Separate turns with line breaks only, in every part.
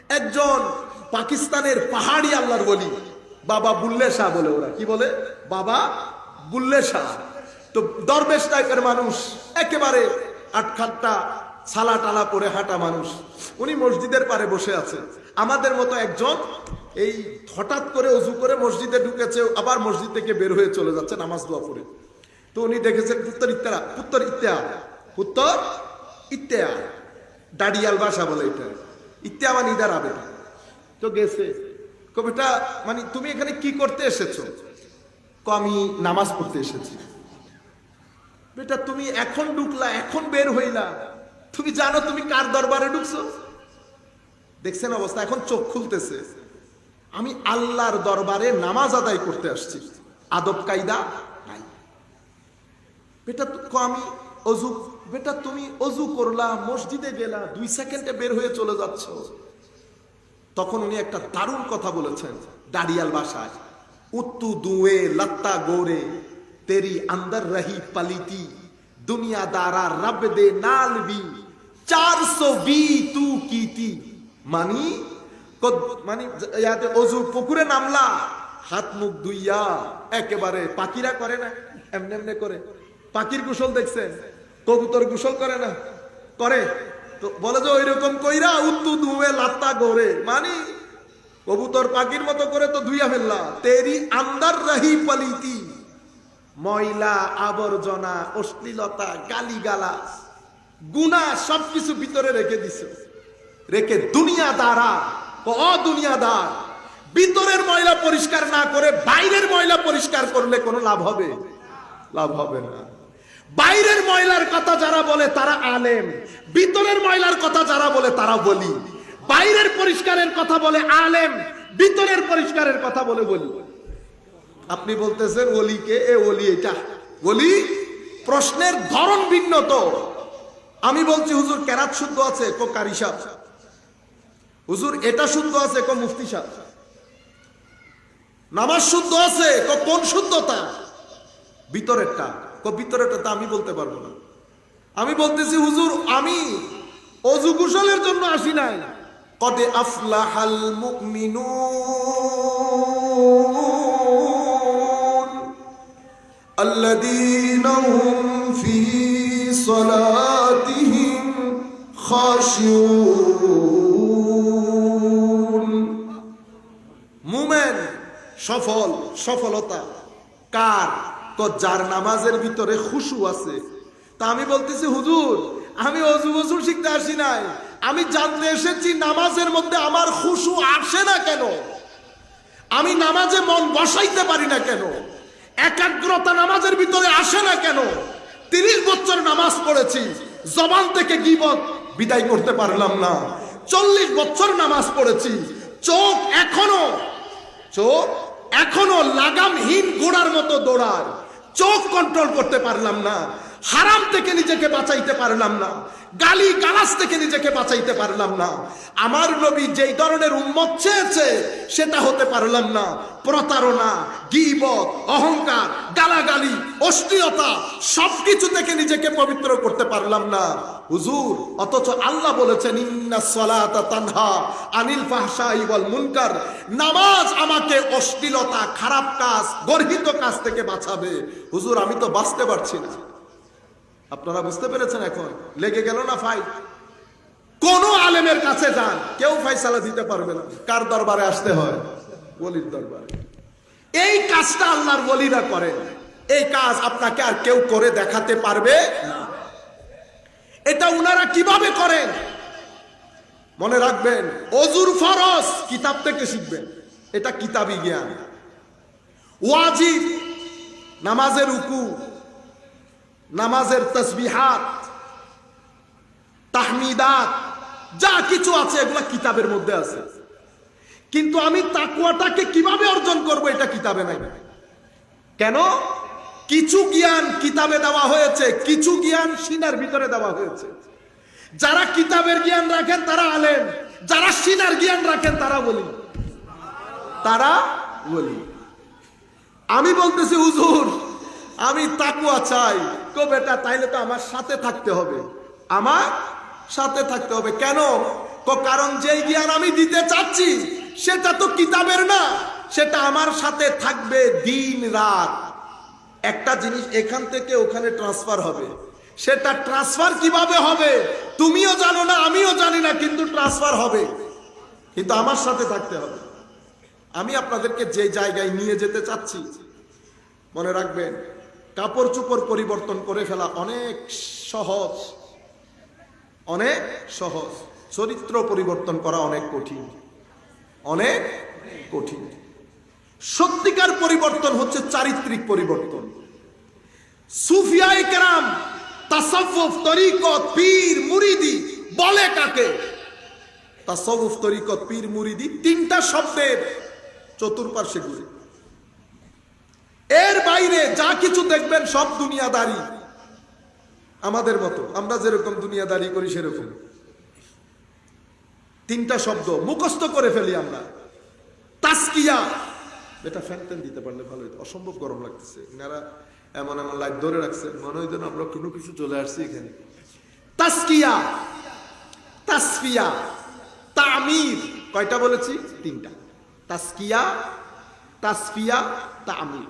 একজন পাকিস্তানের পাহাড়ি আল্লাহর ওলি, বাবা বুল্লে শাহ বলে, ওরা কি বলে, বাবা বুল্লে শাহ। তো দরবেশ টাইপের মানুষ, একেবারে আটখাট্টা ছালা টালা পরে হাঁটা মানুষ। উনি মসজিদের পারে বসে আছে। আমাদের মতো একজন এই হঠাৎ করে অজু করে মসজিদে ঢুকেছে, আবার মসজিদ থেকে বের হয়ে চলে যাচ্ছে নামাজ দোয়া পড়ে। তো উনি দেখেছেন পুত্তর ইত্তেয়া দাড়িয়াল ভাষা বলে, এটা ইত্তেয়া মানে ইদার আবে। তো গেছে, বেটা মানে তুমি এখানে কি করতে এসেছো? আমি নামাজ পড়তে এসেছি। বেটা তুমি এখন ঢুকলা, এখন বের হইলা, তুমি জানো তুমি কার দরবারে ঢুকছো? দেখছেন অবস্থা, এখন চোখ খুলতেছে। আমি আল্লাহর দরবারে নামাজ আদায় করতে আসছি, আদব কায়দা নাই। বেটা আমি অজু, বেটা তুমি অজু করলা, মসজিদে গেলা, 2 সেকেন্ডে বের হয়ে চলে যাচ্ছ। তখন উনি একটা দারুণ কথা বলেছেন দাড়িয়াল ভাষায়, উত্তু দুয়ে লত্তা গোরে তেরি আন্দর রহি পলিতি দুনিয়া দারা রব দে নালবি 420 তু কিতি। মানি অজু পুকুরে নামলা, হাত মুখ ধুইয়া একেবারে, পাখিরা করে না এমনি এমনি করে, পাখির গোসল দেখছেন, কবুতর গোসল করে না, করে তো বলে যে ওই রকম কইরা উত্তু ধুয়ে লাত্তা গোরে, মানে কবুতর পাখির মতো করে তো ধুইয়া ফেললা। তেরি আন্দার রাহি পালিতি, ময়লা আবর্জনা অশ্লীলতা গালিগালাজ গুনাহ সবকিছু ভিতরে রেখে দিছে, রেখে দুনিয়াদারা অদুনিয়াদার ভিতরের ময়লা পরিষ্কার না করে বাইরের ময়লা পরিষ্কার করলে কোনো লাভ হবে? লাভ হবে না। বাইরের ময়লার কথা যারা বলে তারা আলেম, ভিতরের ময়লার কথা যারা বলে তারা বলি। বাইরের পরিষ্কারের কথা বলে আলেম, ভিতরের পরিষ্কারের কথা বলে বলি। আপনি বলতেছেন ওলিকে, এ ওলি, এটা ওলি, প্রশ্নের ধরন ভিন্ন। তো আমি বলছি হুজুর কেরাত শুদ্ধ আছে, কো কারি সাহেব। হুজুর এটা শুদ্ধ আছে, কো মুফতি সাহেব। নামাজ শুদ্ধ আছে, কো কোন শুদ্ধতা? ভিতরেরটা, কো ভিতরেরটা তা আমি বলতে পারবো না। আমি বলতেছি হুজুর আমি অজু গোসলের জন্য আসি নাই। কদে আফলাহাল মুমিনুন আল্লাযীনা হুম ফি সালাতিহিম খাশিউন। মুমিন সফল, সফলতা কার? যার নামাজের ভিতরে খুশু আছে। তা আমি বলতেছি হুজুর আমি অজু গোসল শিখতে আসি নাই, আমি জানতে এসেছি নামাজের মধ্যে আমার খুশু আসে না কেন, আমি নামাজে মন বসাইতে পারি না কেন, একাগ্রতা নামাজের ভিতরে আসে না কেন। 30 বছর নামাজ পড়েছি, জবান থেকে গীবত বিদায় করতে পারলাম না। 40 বছর নামাজ পড়েছি, চোখ এখনো লাগামহীন ঘোড়ার মতো দৌড়ায়, চোখ কন্ট্রোল করতে পারলাম না। হারাম থেকে নিজেকে বাঁচাইতে পারলাম না, গালি গালাজ থেকে নিজেকে বাঁচাইতে পারলাম না। আমার নবী যেই ধরনের উম্মত চেয়েছে সেটা হতে পারলাম না। প্রতারণা, গীবত, অহংকার, গালাগালি, অশ্লীলতা সবকিছু থেকে নিজেকে পবিত্র করতে পারলাম না হুজুর। অথচ আল্লাহ বলেছেন ইন্নাস সালাতা তানহা আনিল ফাহশাই ওয়াল মুনকার, নামাজ আমাকে অশ্লীলতা, খারাপ কাজ, গর্হিত কাজ থেকে বাঁচাবে। হুজুর আমি তো বাঁচতে পারছি না। আপনারা বুঝতে পেরেছেন? এখন লেগে গেল না ফাইট। কোন আলেমের কাছে যান, কেউ ফয়সালা দিতে পারবে না। কার দরবারে আসতে হয়? ওলির দরবারে। এই কাজটা আল্লাহর ওলিরা করেন। এই কাজ আপনাকে আর কেউ করে দেখাতে পারবে না। এটা উনারা কিভাবে করেন মনে রাখবেন। অজুর ফরজ কিতাব থেকে শিখবেন, এটা কিতাবি জ্ঞান। ওয়াজিব নামাজের রুকু, নামাজের তাসবিহাত, তাহমিদাত, যা কিছু আছে এগুলা কিতাবের মধ্যে আছে। কিন্তু আমি তাকওয়াটাকে কিভাবে অর্জন করব এটা কিতাবে নাই। কেন? কিছু জ্ঞান কিতাবে দেওয়া হয়েছে, কিছু জ্ঞান সিনার ভিতরে দেওয়া হয়েছে। যারা কিতাবের জ্ঞান রাখেন তারা আলেম, যারা সিনার জ্ঞান রাখেন তারা বলি, তারা বলি। আমি বলতেছি হুজুর আমি তাকওয়া চাই। কো বেটা তাইলে তো আমার সাথে থাকতে হবে, আমার সাথে থাকতে হবে। কেন? কারণ যেই জ্ঞান আমি দিতে চাচ্ছি সেটা তো কিতাবের না, সেটা আমার সাথে থাকবে দিন রাত। একটা জিনিস এখান থেকে ওখানে ট্রান্সফার হবে, সেটা ট্রান্সফার কিভাবে হবে তুমিও জানো না, আমিও জানি না, কিন্তু ট্রান্সফার হবে, কিন্তু আমার সাথে থাকতে হবে। আমি আপনাদেরকে যে জায়গায় নিয়ে যেতে চাচ্ছি, মনে রাখবেন, কাপড় চোপড় পরিবর্তন করে ফেলা অনেক সহজ, অনেক সহজ। চরিত্র পরিবর্তন করা অনেক কঠিন, অনেক কঠিন। সত্যিকার পরিবর্তন হচ্ছে চারিত্রিক পরিবর্তন। সুফিয়ায়ে কেরাম, তাসাউফ, তরিকত, পীর, মুরিদি বলে কাকে? তাসাউফ, তরিকত, পীর, মুরিদি তিনটা শব্দের চতুর্পার্শ্বে ঘুরে। এর বাইরে যা কিছু দেখবেন সব দুনিয়াদারি, আমাদের মতো, আমরা যেরকম দুনিয়াদারি করি সেরকম। তিনটা শব্দ মুখস্থ করে ফেলি আমরা। তাসকিয়া, এটা ফ্যান দিতে পারলে ভালো হতো, অসম্ভব গরম লাগতেছে। এনারা এমন এমন লাইট ধরে রাখছে, মনে হইতো না আমরা কোনো কিছু চলে আসছি এখানে। তাসকিয়া, তাসফিয়া, তামির, কয়টা বলেছি? তিনটা। তাসকিয়া, তাসফিয়া, তামির।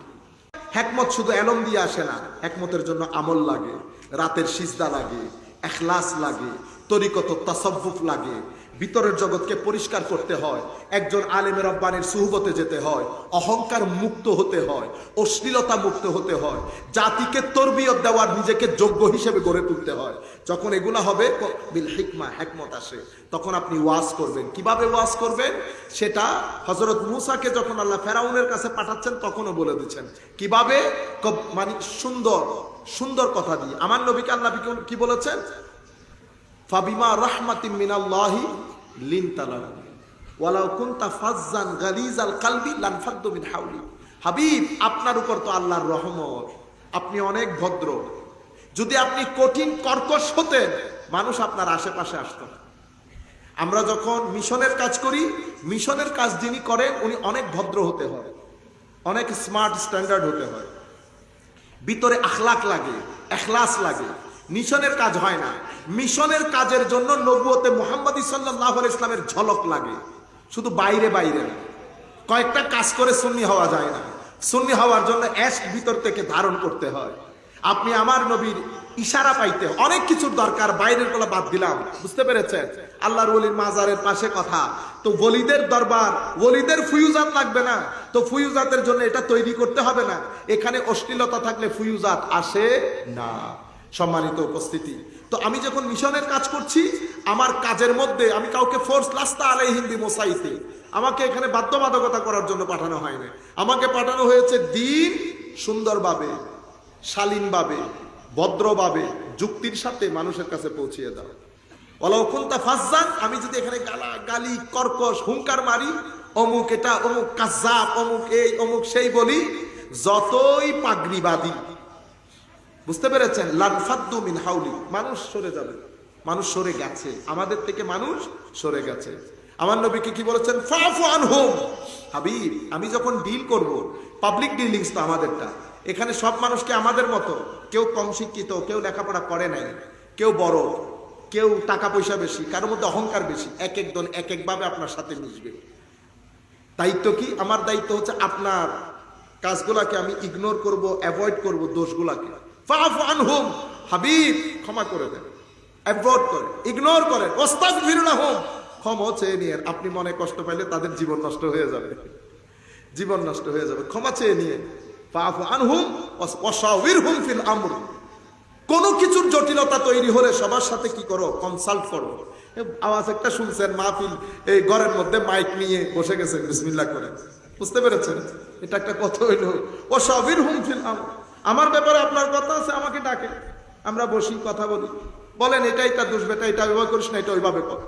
হিকমত শুধু এলম দিয়ে আসে না, হিকমতের জন্য আমল লাগে, রাতের সিজদা লাগে, ইখলাস লাগে, তরিকত তাসাব্বুফ লাগে, ভিতরের জগৎকে পরিষ্কার করতে হয়, একজন আলেম রব্বানির সুহবতে যেতে হয়, অহংকার মুক্ত হতে হয়, অশ্লীলতা মুক্ত হতে হয়, জাতিকে তরবিয়ত দেওয়ার নিজেকে যোগ্য হিসেবে গড়ে তুলতে হয়। যখন এগুলা হবে বিল হিকমা, হিকমত আসে, তখন আপনি ওয়াজ করবেন। কিভাবে ওয়াজ করবেন সেটা হযরত মূসাকে যখন আল্লাহ ফেরাউনের কাছে পাঠাচ্ছেন তখনও বলে দিচ্ছেন কিভাবে, মানে সুন্দর সুন্দর কথা দিয়ে। আমার নবীকে আল্লাহ কি বলেছেন? ফাবিমা রাহমাতিম মিনাল্লাহি লিনতা লাহুম ওয়ালাউ কুনতা ফাজ্জান গালিজাল কলবি লানফাদ্দু মিন হাওলি। হাবিব, আপনার উপর তো আল্লাহর রহমত, আপনি অনেক ভদ্র। যদি আপনি কঠিন কর্কশ হতেন, মানুষ আপনার আশেপাশে আসতো না। আমরা যখন মিশনের কাজ করি, মিশনের কাজ যিনি করেন উনি অনেক ভদ্র হতে হয়, অনেক স্মার্ট স্ট্যান্ডার্ড হতে হয়, ভিতরে আখলাক লাগে, ইখলাস লাগে। মিশনের কাজ হয় না, মিশনের কাজের জন্য নবুয়তে মুহাম্মদী সাল্লাল্লাহু আলাইহি ইসলামের ঝলক লাগে, শুধু বাইরে বাইরে না। কয়েকটা কাজ করে সুন্নি হওয়া যায় না, সুন্নি হওয়ার জন্য এশক ভিতর থেকে ধারণ করতে হয়। আপনি আমার নবীর ইশারা পাইতে অনেক কিছুর দরকার, বাইরের গুলো বাদ দিলাম, বুঝতে পেরেছেন? আল্লাহর ওলির মাজারের পাশে কথা, তো ওলিদের দরবার, ওলিদের ফুয়ুজাত লাগবে না, তো ফুয়ুজাতের জন্য এটা তৈরি করতে হবে না। এখানে অশ্লীলতা থাকলে ফুয়ুজাত আসে না। সম্মানিত উপস্থিতি, তো আমি যখন মিশনের কাজ করছি, আমার কাজের মধ্যে আমি কাউকে ফোর্স লাস্তা আলাইহিম বিমুসাইতি, আমাকে এখানে বাধ্যবাধকতা করার জন্য পাঠানো হয়নি। আমাকে পাঠানো হয়েছে দিন সুন্দরভাবে, শালীনভাবে, ভদ্রভাবে, যুক্তির সাথে মানুষের কাছে পৌঁছিয়ে দাও। ওয়ালাউ কুনতা ফাজ্জান, আমি যদি এখানে গালি কর্কশ হুঙ্কার মারি, অমুক এটা, অমুক কাজ্জাব, অমুক এই, অমুক সেই বলি, যতই পাগড়িবাদী, বুঝতে পেরেছেন? লানফাদ্দু মিন হাওলি, মানুষ সরে যাবে। মানুষ সরে গেছে, আমাদের থেকে মানুষ সরে গেছে। আমার নবীকে কি বলেছেন? ফাফু আনহুম। হাবিব, আমি যখন ডিল করব, পাবলিক ডিলিংস তো আমাদেরটা, এখানে সব মানুষকে আমাদের মতো, কেউ কম শিক্ষিত, কেউ লেখাপড়া করে নাই, কেউ বড়, কেউ টাকা পয়সা বেশি, কারোর মধ্যে অহংকার বেশি, এক একজন এক একভাবে আপনার সাথে মিশবে। দায়িত্ব কি? আমার দায়িত্ব হচ্ছে আপনার কাজগুলাকে আমি ইগনোর করব, অ্যাভয়েড করব, দোষগুলাকে। ফাফু আনহুম, হাবিব ক্ষমা করে দেন, অ্যাভয়েড করেন, ইগনোর করেন, ওয়াস্তাগফির লাহুম, ক্ষমা চেয়ে নিয়ে। আপনি মনে কষ্ট পাইলে তাদের জীবন নষ্ট হয়ে যাবে, জীবন নষ্ট হয়ে যাবে, ক্ষমা চেয়ে নিয়ে। ফাফু আনহুম ওয়াশাওিরহুম ফিল আমর। কোনো কিছুর জটিলতা তৈরি হলে সবার সাথে কি করো? কনসাল্ট করো। আওয়াজ একটা শুনছেন, মাহফিল, এই ঘরের মধ্যে মাইক নিয়ে বসে গেছেন, বিসমিল্লাহ করে, বুঝতে পেরেছেন? এটা একটা কথা হইলো, ওয়াশাওিরহুম ফিল আমর। আমার ব্যাপারে আপনার কথা আছে, আমাকে ডাকে, আমরা বসি, কথা বলি, বলেন এটাই তার দোষ, বেটা এটা ওইভাবে করিস না, এটা ওইভাবে কর।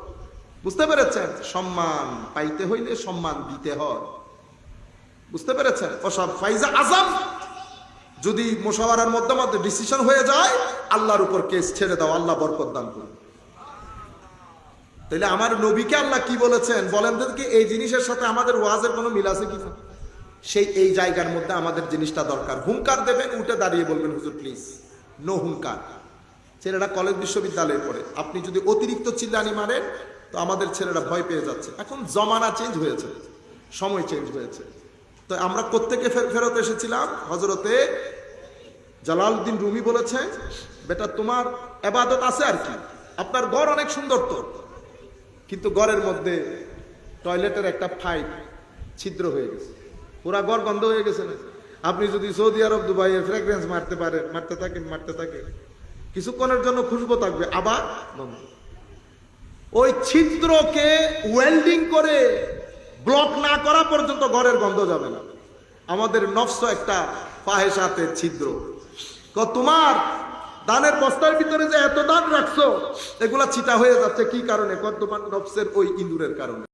বুঝতে পেরেছেন? সম্মান পাইতে হইলে সম্মান দিতে হয়, বুঝতে পেরেছেন? ওসব ফাইজা আজম, যদি মুশাওয়ারার মধ্যে মধ্যে ডিসিশন হয়ে যায়, আল্লাহর উপর কেস ছেড়ে দাও, আল্লাহ বরকত দান করুন। তাহলে আমার নবীকে আল্লাহ কি বলেছেন বলেন তো, কি এই জিনিসের সাথে আমাদের ওয়াজের কোনো মিল আছে কিনা? সেই এই জায়গার মধ্যে আমাদের জিনিসটা দরকার। হুঙ্কার দেবেন, উঠে দাঁড়িয়ে বলবেন, হুজুর প্লিজ নো হুঙ্কার। ছেলেটা কলেজ বিশ্ববিদ্যালয়ে পড়ে, আপনি যদি অতিরিক্ত চিল্লানি মারেন, তো আমাদের ছেলেরা ভয় পেয়ে যাচ্ছে। এখন জমানা চেঞ্জ হয়েছে, সময় চেঞ্জ হয়েছে। তো আমরা কোত্থেকে ফেরত এসেছিলাম? হযরতে জালালউদ্দিন রুমি বলেছে, বেটা তোমার ইবাদত আছে আর কি, আপনার ঘর অনেক সুন্দর তো, কিন্তু ঘরের মধ্যে টয়লেটের একটা পাইপ ছিদ্র হয়ে গেছে, পুরা ঘর গন্ধ হয়ে গেছে না? আপনি যদি সৌদি আরব দুবাইয়ের ফ্রেগ্রেন্স মারতে থাকেন কিছুক্ষণের জন্য খুশবু থাকবে, আবার বন্ধ। ওই ছিদ্রকে ওয়েল্ডিং করে ব্লক না করা পর্যন্ত ঘরের গন্ধ যাবে না। আমাদের নফস একটা ফাহেসাতের ছিদ্র। তোমার দানের বস্তার ভিতরে যে এত দান রাখছো, এগুলা ছিটা হয়ে যাচ্ছে কি কারণে? তোমার নফসের ওই ইঁদুরের কারণে।